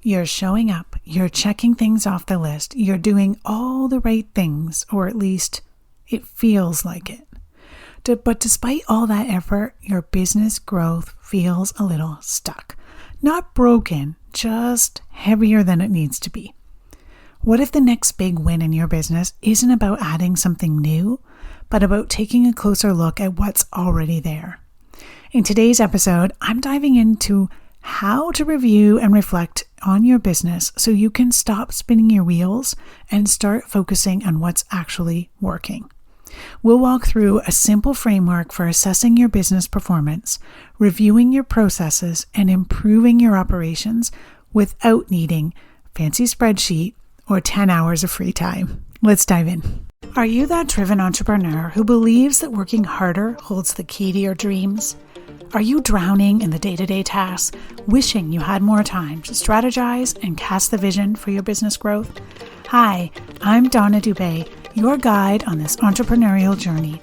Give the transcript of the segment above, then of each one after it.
You're showing up, you're checking things off the list, you're doing all the right things, or at least it feels like it. But despite all that effort, your business growth feels a little stuck. Not broken, just heavier than it needs to be. What if the next big win in your business isn't about adding something new, but about taking a closer look at what's already there? In today's episode, I'm diving into how to review and reflect on your business so you can stop spinning your wheels and start focusing on what's actually working. We'll walk through a simple framework for assessing your business performance, reviewing your processes, and improving your operations without needing a fancy spreadsheet or 10 hours of free time. Let's dive in. Are you that driven entrepreneur who believes that working harder holds the key to your dreams? Are you drowning in the day-to-day tasks, wishing you had more time to strategize and cast the vision for your business growth? Hi, I'm Donna Dubé, your guide on this entrepreneurial journey.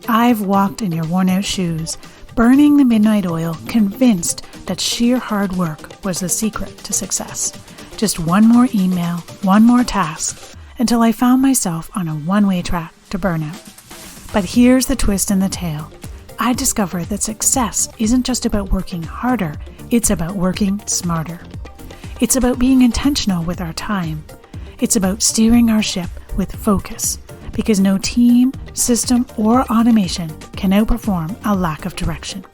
I've walked in your worn-out shoes, burning the midnight oil, convinced that sheer hard work was the secret to success. Just one more email, one more task, until I found myself on a one-way track to burnout. But here's the twist in the tale. I discovered that success isn't just about working harder, it's about working smarter. It's about being intentional with our time. It's about steering our ship with focus, because no team, system, or automation can outperform a lack of direction.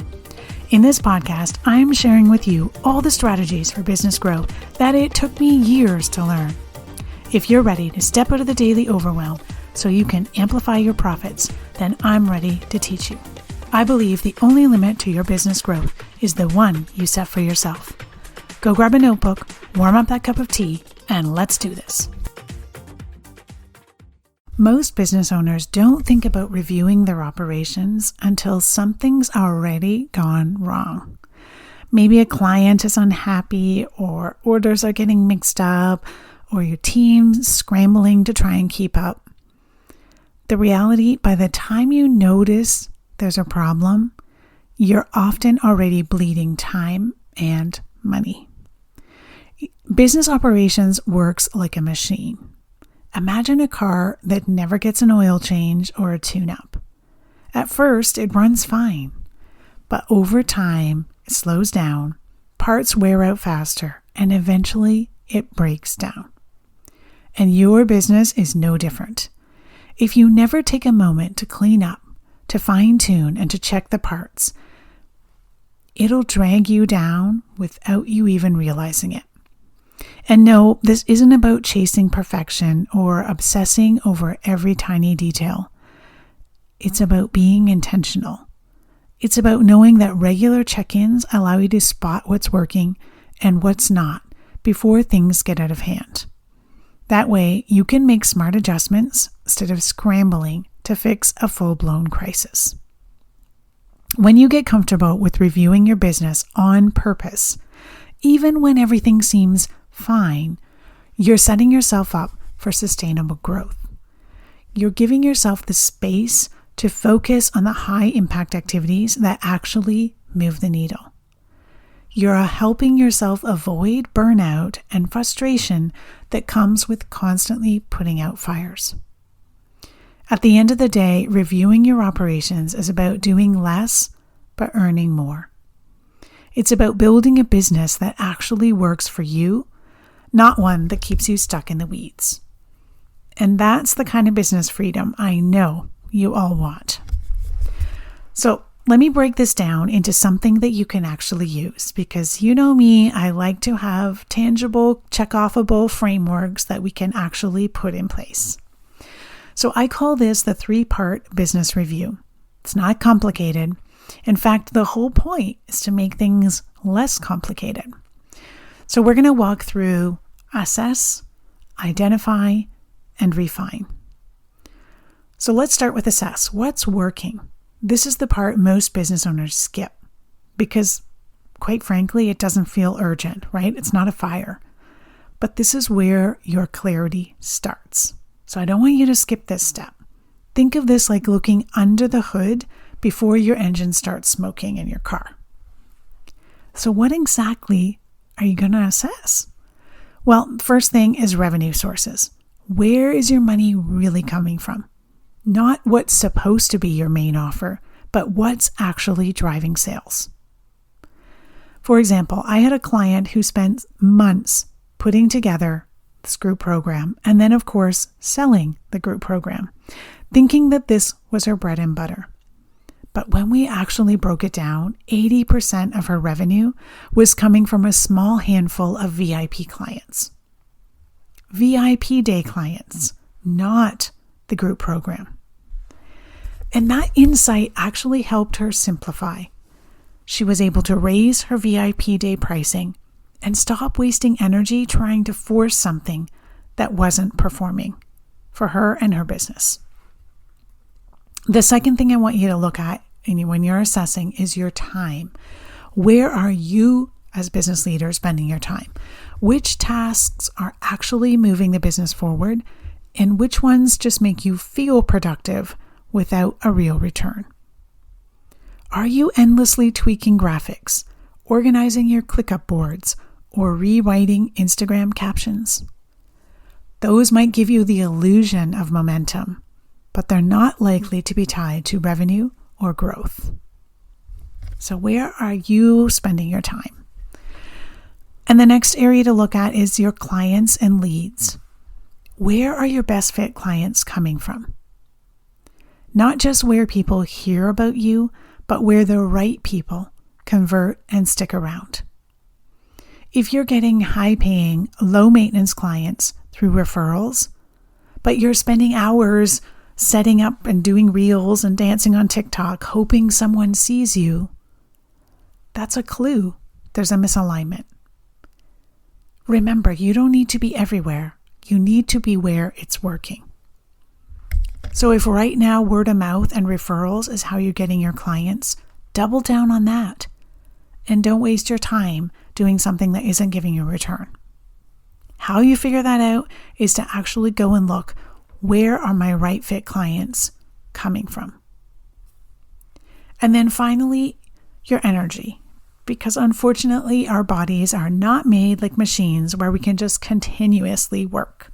In this podcast, I'm sharing with you all the strategies for business growth that it took me years to learn. If you're ready to step out of the daily overwhelm so you can amplify your profits, then I'm ready to teach you. I believe the only limit to your business growth is the one you set for yourself. Go grab a notebook, warm up that cup of tea, and let's do this. Most business owners don't think about reviewing their operations until something's already gone wrong. Maybe a client is unhappy, or orders are getting mixed up, or your team's scrambling to try and keep up. The reality, by the time you notice there's a problem, you're often already bleeding time and money. Business operations works like a machine. Imagine a car that never gets an oil change or a tune-up. At first, it runs fine, but over time, it slows down, parts wear out faster, and eventually it breaks down. And your business is no different. If you never take a moment to clean up, to fine-tune, and to check the parts, it'll drag you down without you even realizing it. And no, this isn't about chasing perfection or obsessing over every tiny detail. It's about being intentional. It's about knowing that regular check-ins allow you to spot what's working and what's not before things get out of hand. That way, you can make smart adjustments instead of scrambling to fix a full-blown crisis. When you get comfortable with reviewing your business on purpose, even when everything seems fine, you're setting yourself up for sustainable growth. You're giving yourself the space to focus on the high-impact activities that actually move the needle. You're helping yourself avoid burnout and frustration that comes with constantly putting out fires. At the end of the day, reviewing your operations is about doing less but earning more. It's about building a business that actually works for you, not one that keeps you stuck in the weeds. And that's the kind of business freedom I know you all want. So let me break this down into something that you can actually use, because you know me, I like to have tangible, check-offable frameworks that we can actually put in place. So I call this the 3-part business review. It's not complicated. In fact, the whole point is to make things less complicated. So we're going to walk through assess, identify, and refine. So let's start with assess. What's working? This is the part most business owners skip because, quite frankly, it doesn't feel urgent, right? It's not a fire. But this is where your clarity starts. So I don't want you to skip this step. Think of this like looking under the hood before your engine starts smoking in your car. So what exactly are you going to assess? Well, first thing is revenue sources. Where is your money really coming from? Not what's supposed to be your main offer, but what's actually driving sales. For example, I had a client who spent months putting together this group program and then, of course, selling the group program, thinking that this was her bread and butter. But when we actually broke it down, 80% of her revenue was coming from a small handful of VIP clients. VIP day clients, not the group program. And that insight actually helped her simplify. She was able to raise her VIP day pricing and stop wasting energy trying to force something that wasn't performing for her and her business. The second thing I want you to look at when you're assessing is your time. Where are you as business leaders spending your time? Which tasks are actually moving the business forward and which ones just make you feel productive without a real return? Are you endlessly tweaking graphics, organizing your ClickUp boards, or rewriting Instagram captions? Those might give you the illusion of momentum, but they're not likely to be tied to revenue or growth. So where are you spending your time? And the next area to look at is your clients and leads. Where are your best fit clients coming from? Not just where people hear about you, but where the right people convert and stick around. If you're getting high-paying, low-maintenance clients through referrals, but you're spending hours setting up and doing reels and dancing on TikTok, hoping someone sees you, that's a clue there's a misalignment. Remember, you don't need to be everywhere. You need to be where it's working. So if right now word of mouth and referrals is how you're getting your clients, double down on that. And don't waste your time doing something that isn't giving you a return. How you figure that out is to actually go and look, where are my right fit clients coming from? And then finally, your energy. Because unfortunately, our bodies are not made like machines where we can just continuously work.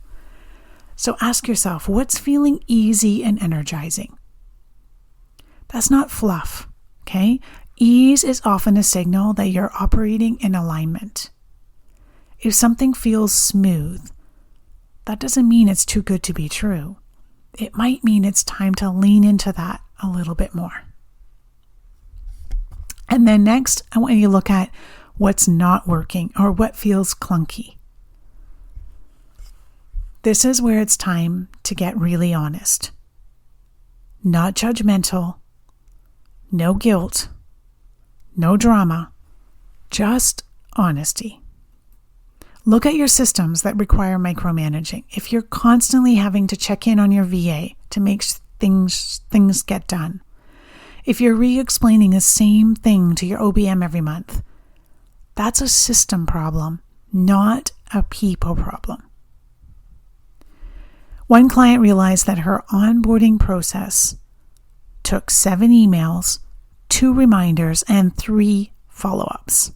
So ask yourself, what's feeling easy and energizing? That's not fluff, okay? Ease is often a signal that you're operating in alignment. If something feels smooth, that doesn't mean it's too good to be true. It might mean it's time to lean into that a little bit more. And then next, I want you to look at what's not working or what feels clunky. This is where it's time to get really honest. Not judgmental, no guilt, no drama, just honesty. Look at your systems that require micromanaging. If you're constantly having to check in on your VA to make things get done, if you're re-explaining the same thing to your OBM every month, that's a system problem, not a people problem. One client realized that her onboarding process took 7 emails, 2 reminders, and 3 follow-ups.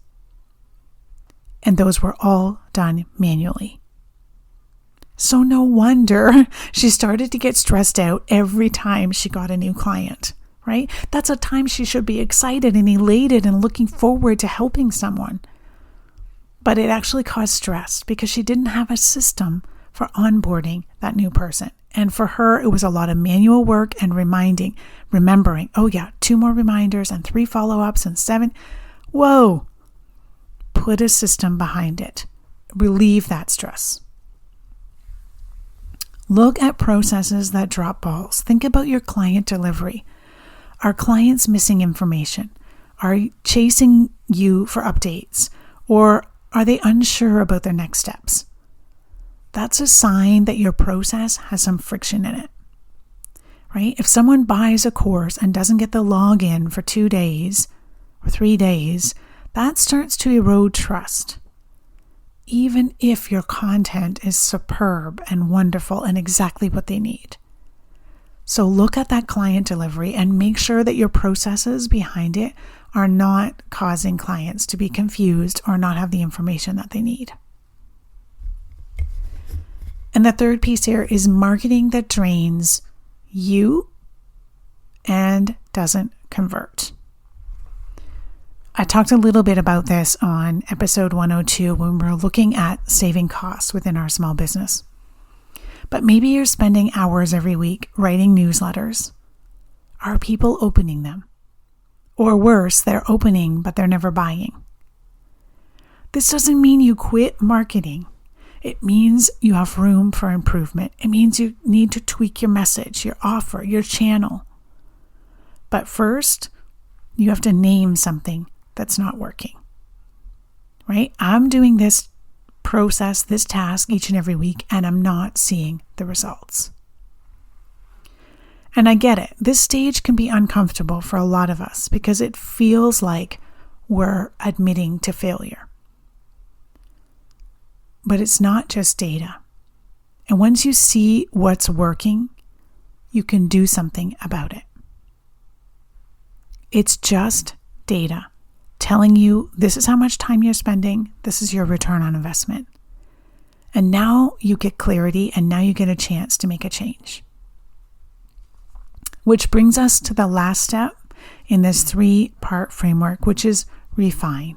And those were all done manually. So no wonder she started to get stressed out every time she got a new client, right? That's a time she should be excited and elated and looking forward to helping someone. But it actually caused stress because she didn't have a system for onboarding that new person. And for her, it was a lot of manual work and remembering, 2 more reminders and 3 follow-ups and 7. Whoa! Put a system behind it. Relieve that stress. Look at processes that drop balls. Think about your client delivery. Are clients missing information? Are chasing you for updates? Or are they unsure about their next steps? That's a sign that your process has some friction in it, right? If someone buys a course and doesn't get the login for 2 days or 3 days, that starts to erode trust, even if your content is superb and wonderful and exactly what they need. So look at that client delivery and make sure that your processes behind it are not causing clients to be confused or not have the information that they need. And the third piece here is marketing that drains you and doesn't convert. I talked a little bit about this on episode 102 when we were looking at saving costs within our small business. But maybe you're spending hours every week writing newsletters. Are people opening them? Or worse, they're opening, but they're never buying. This doesn't mean you quit marketing. It means you have room for improvement. It means you need to tweak your message, your offer, your channel. But first, you have to name something that's not working, right? I'm doing this process, this task each and every week, and I'm not seeing the results. And I get it. This stage can be uncomfortable for a lot of us because it feels like we're admitting to failure. But it's not just data. And once you see what's working, you can do something about it. It's just data telling you this is how much time you're spending, this is your return on investment. And now you get clarity, and now you get a chance to make a change. Which brings us to the last step in this 3-part framework, which is refine.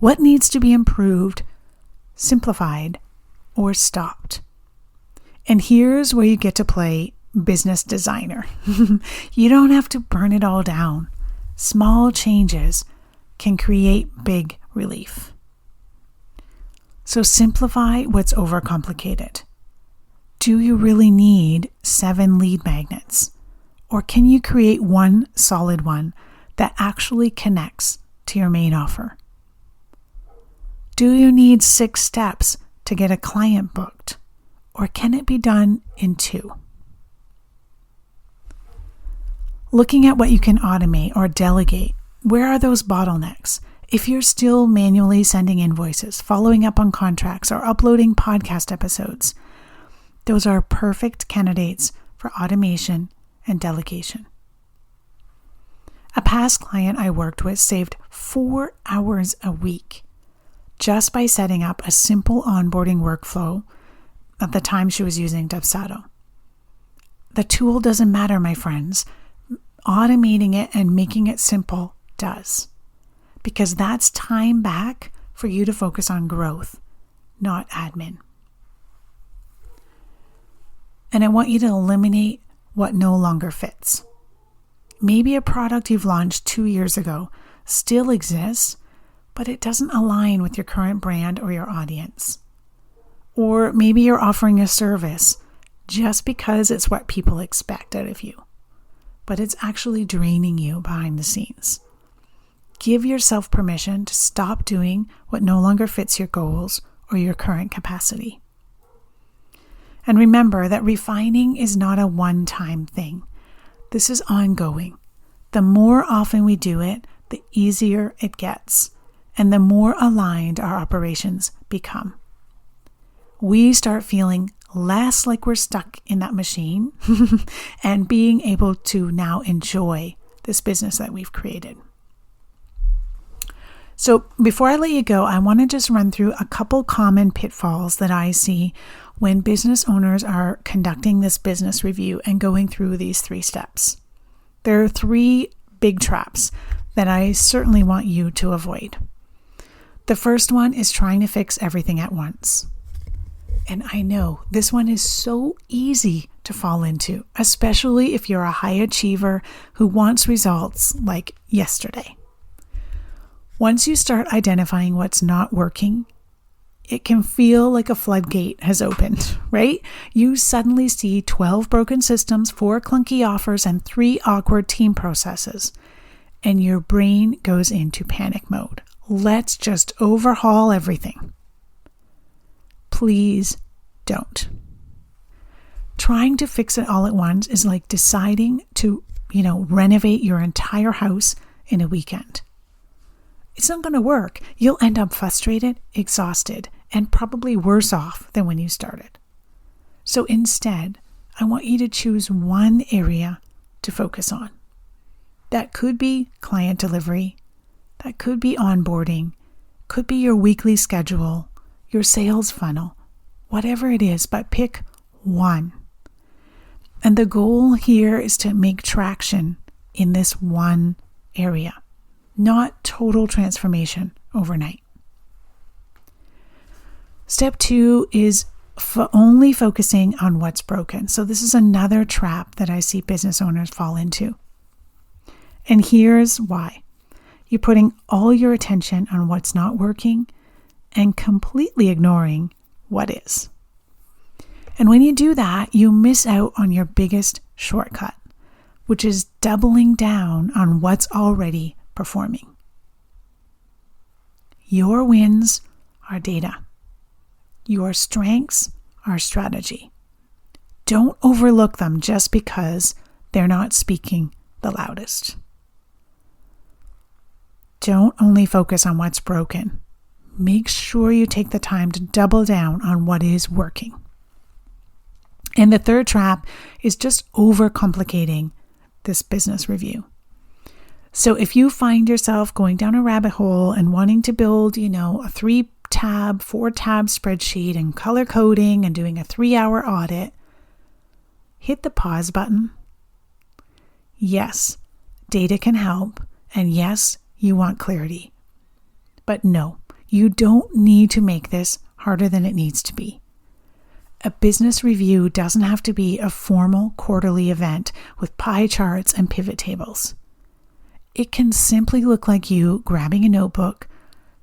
What needs to be improved, simplified, or stopped? And here's where you get to play business designer. You don't have to burn it all down. Small changes can create big relief. So simplify what's overcomplicated. Do you really need 7 lead magnets? Or can you create one solid one that actually connects to your main offer? Do you need 6 steps to get a client booked? Or can it be done in 2? Looking at what you can automate or delegate, where are those bottlenecks? If you're still manually sending invoices, following up on contracts, or uploading podcast episodes, those are perfect candidates for automation and delegation. A past client I worked with saved 4 hours a week just by setting up a simple onboarding workflow at the time she was using Dubsado. The tool doesn't matter, my friends. Automating it and making it simple does. Because that's time back for you to focus on growth, not admin. And I want you to eliminate what no longer fits. Maybe a product you've launched 2 years ago still exists, but it doesn't align with your current brand or your audience. Or maybe you're offering a service just because it's what people expect out of you, but it's actually draining you behind the scenes. Give yourself permission to stop doing what no longer fits your goals or your current capacity. And remember that refining is not a one-time thing. This is ongoing. The more often we do it, the easier it gets, and the more aligned our operations become. We start feeling less like we're stuck in that machine and being able to now enjoy this business that we've created. So before I let you go, I want to just run through a couple common pitfalls that I see when business owners are conducting this business review and going through these 3 steps. There are 3 big traps that I certainly want you to avoid. The first one is trying to fix everything at once. And I know this one is so easy to fall into, especially if you're a high achiever who wants results like yesterday. Once you start identifying what's not working, it can feel like a floodgate has opened, right? You suddenly see 12 broken systems, 4 clunky offers, and 3 awkward team processes, and your brain goes into panic mode. Let's just overhaul everything. Please don't. Trying to fix it all at once is like deciding to, renovate your entire house in a weekend. It's not going to work. You'll end up frustrated, exhausted, and probably worse off than when you started. So instead, I want you to choose one area to focus on. That could be client delivery. That could be onboarding. Could be your weekly schedule, your sales funnel, whatever it is, but pick one. And the goal here is to make traction in this one area, not total transformation overnight. Step 2 is only focusing on what's broken. So this is another trap that I see business owners fall into. And here's why. You're putting all your attention on what's not working and completely ignoring what is. And when you do that, you miss out on your biggest shortcut, which is doubling down on what's already performing. Your wins are data. Your strengths are strategy. Don't overlook them just because they're not speaking the loudest. Don't only focus on what's broken. Make sure you take the time to double down on what is working. And the third trap is just overcomplicating this business review. So if you find yourself going down a rabbit hole and wanting to build, a 3-tab, 4-tab spreadsheet and color coding and doing a 3-hour audit, hit the pause button. Yes, data can help. And yes, you want clarity. But no, you don't need to make this harder than it needs to be. A business review doesn't have to be a formal quarterly event with pie charts and pivot tables. It can simply look like you grabbing a notebook,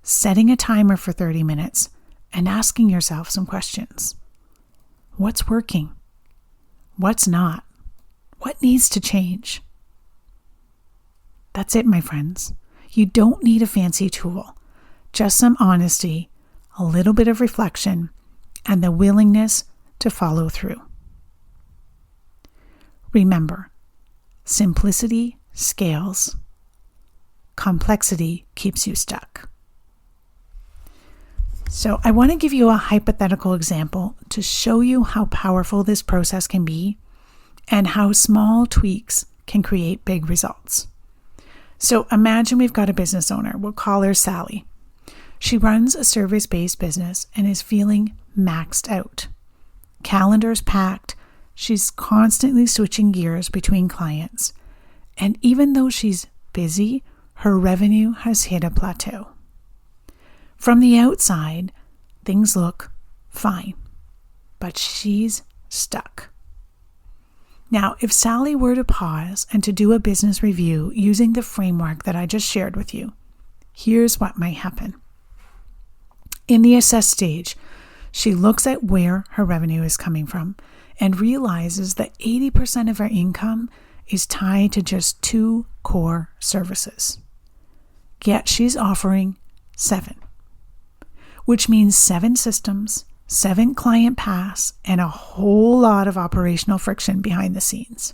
setting a timer for 30 minutes, and asking yourself some questions. What's working? What's not? What needs to change? That's it, my friends. You don't need a fancy tool, just some honesty, a little bit of reflection, and the willingness to follow through. Remember, simplicity scales. Complexity keeps you stuck. So I want to give you a hypothetical example to show you how powerful this process can be and how small tweaks can create big results. So imagine we've got a business owner. We'll call her Sally. She runs a service-based business and is feeling maxed out. Calendar's packed. She's constantly switching gears between clients. And even though she's busy, her revenue has hit a plateau. From the outside, things look fine, but she's stuck. Now, if Sally were to pause and to do a business review using the framework that I just shared with you, here's what might happen. In the assess stage, she looks at where her revenue is coming from and realizes that 80% of her income is tied to just 2 core services. Yet she's offering 7, which means 7 systems, 7 client paths, and a whole lot of operational friction behind the scenes.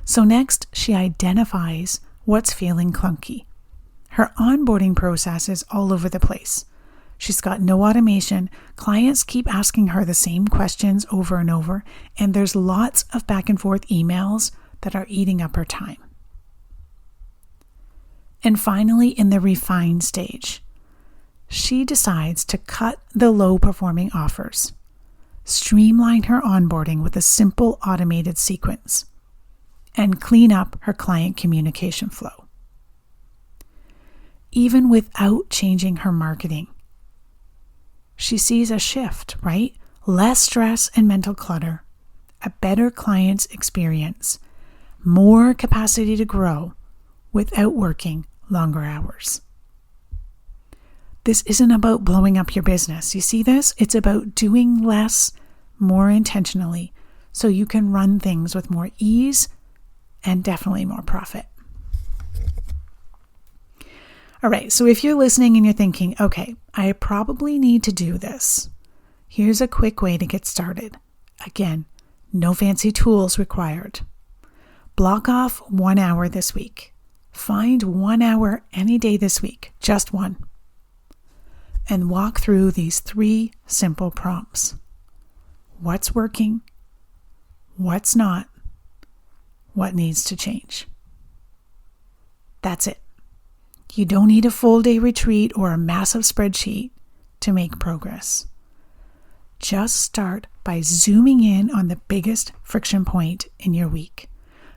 So next, she identifies what's feeling clunky. Her onboarding process is all over the place. She's got no automation. Clients keep asking her the same questions over and over, and there's lots of back and forth emails that are eating up her time. And finally, in the refine stage, she decides to cut the low-performing offers, streamline her onboarding with a simple automated sequence, and clean up her client communication flow. Even without changing her marketing, she sees a shift, right? Less stress and mental clutter, a better client's experience, more capacity to grow without working longer hours. This isn't about blowing up your business. You see this? It's about doing less more intentionally so you can run things with more ease and definitely more profit. All right, so if you're listening and you're thinking, okay, I probably need to do this, here's a quick way to get started. Again, no fancy tools required. Block off 1 hour this week. Find 1 hour any day this week, just one. And walk through these 3 simple prompts. What's working? What's not? What needs to change? That's it. You don't need a full day retreat or a massive spreadsheet to make progress. just start by zooming in on the biggest friction point in your week,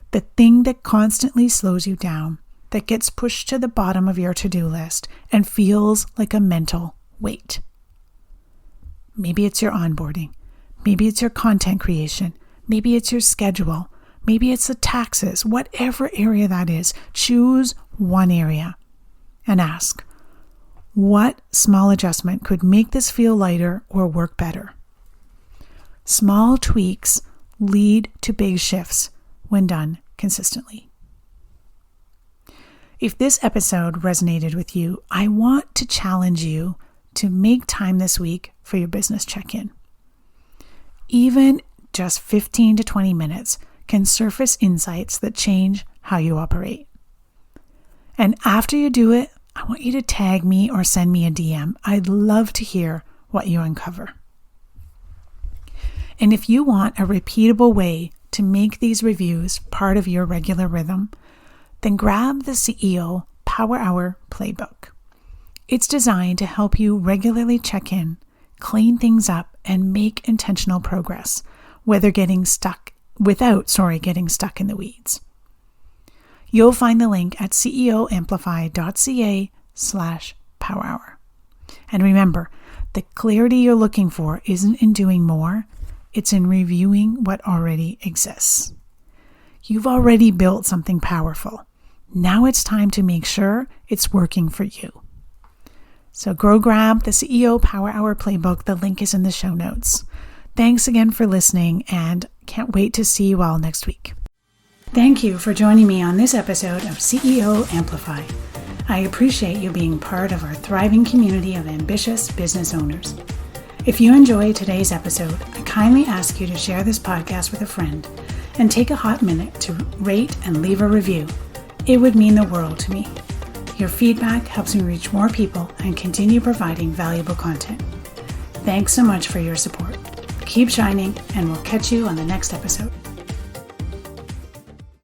the thing that constantly slows you down, that gets pushed to the bottom of your to-do list and feels like a mental weight. Maybe it's your onboarding. Maybe it's your content creation. Maybe it's your schedule. Maybe it's the taxes. Whatever area that is, choose one area and ask, what small adjustment could make this feel lighter or work better? Small tweaks lead to big shifts when done consistently. If this episode resonated with you, I want to challenge you to make time this week for your business check-in. Even just 15 to 20 minutes can surface insights that change how you operate. And after you do it, I want you to tag me or send me a DM. I'd love to hear what you uncover. And if you want a repeatable way to make these reviews part of your regular rhythm, then grab the CEO Power Hour Playbook. It's designed to help you regularly check in, clean things up, and make intentional progress, without getting stuck in the weeds. You'll find the link at ceoamplify.ca/powerhour. And remember, the clarity you're looking for isn't in doing more, it's in reviewing what already exists. You've already built something powerful. Now it's time to make sure it's working for you. So go grab the CEO Power Hour Playbook. The link is in the show notes. Thanks again for listening, and can't wait to see you all next week. Thank you for joining me on this episode of CEO Amplify. I appreciate you being part of our thriving community of ambitious business owners. If you enjoyed today's episode, I kindly ask you to share this podcast with a friend and take a hot minute to rate and leave a review. It would mean the world to me. Your feedback helps me reach more people and continue providing valuable content. Thanks so much for your support. Keep shining, and we'll catch you on the next episode.